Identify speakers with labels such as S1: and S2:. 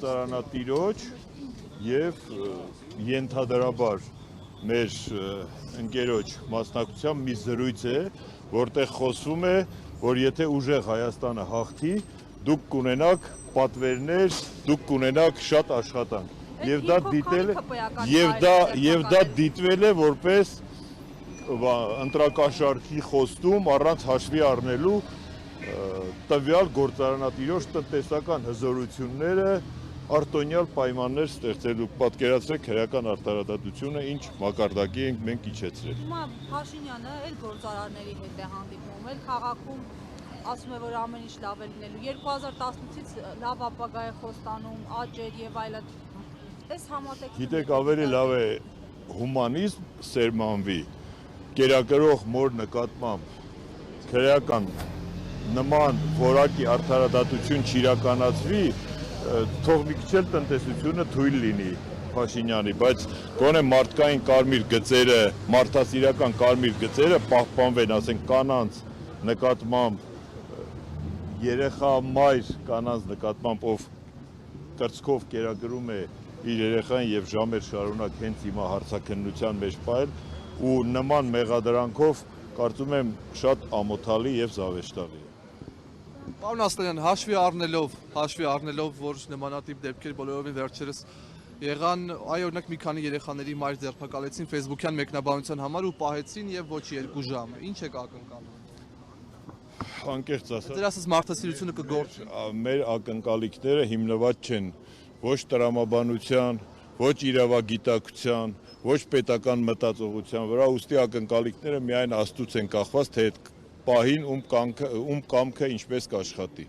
S1: գործարանատիրոջ եւ ենթադրաբար մեր ընկերոջ մասնակցությամբ մի զրույց է, որտեղ խոսվում է, որ եթե ուժեղ Հայաստանը հաղթի, դուք կունենաք պատվերներ, դուք կունենաք շատ աշխատանք։ Եվ դա դիտվել է որպես ընտրակաշառքի խոստում առանց հաշվի առնելու տվյալ գործարանատիրոջ տնտեսական հզորությունները արտոնյալ պայմաններ ստեղծելու, պատկերացրեք հրեական արտարադատությունը ինչ մակարդակի ենք մենք իջեցրել։
S2: Հիմա Փաշինյանը էլ գործարարների հետ է հանդիպում, էլ քաղաքում ասում է, որ ամեն ինչ լավ է լինելու, 2018-ից լավ ապագա է խոստանում, աճեր եւ այլն։ Այս համատեքստը
S1: Գիտեք, ավելի լավ է հումանիզմ սերմանվի, կերակրող մոր նկատմամբ քրեական նման որակի արդարադատություն չիրականացվի, թող մի քիչ էլ տնտեսությունը թույլ լինի Փաշինյանի, բայց գոնե մարդկային կարմիր գծերը, մարդասիրական կարմիր գծերը պահպանվեն, ասենք կանանց նկատմամբ, երեխա մայր կանանց նկատմամբ, ով կրծքով կերակրում է իր երեխային եւ ժամեր շարունակ հենց հիմա հարցաքննության մեջ պահել ու նման մեղադրանքով կարծում եմ շատ ամոթալի եւ զավեշտալի է։
S3: Պարոն Ասլանյան, հաշվի առնելով, որ նմանատիպ դեպքեր բոլորովին վերջերս եղան, օրինակ մի քանի երեխաների մայր ձերբակալեցին Facebook-յան մեկնաբանության համար ու պահեցին եւ ոչ 2 ժամ։ Ինչ եք ակնկալում։
S1: Անկեղծ ասած,
S3: դրա ասած մարդասիրությունը կգործի։
S1: Մեր ակնկալիքները հիմնված չեն ոչ տրամաբանության, ոչ իրավագիտակցության, ոչ պետական մտածողության վրա, ուստի ակնկալիքները միայն Աստծուց են կախված, թե այդ պահին ում կամքը ինչպես կաշխատի։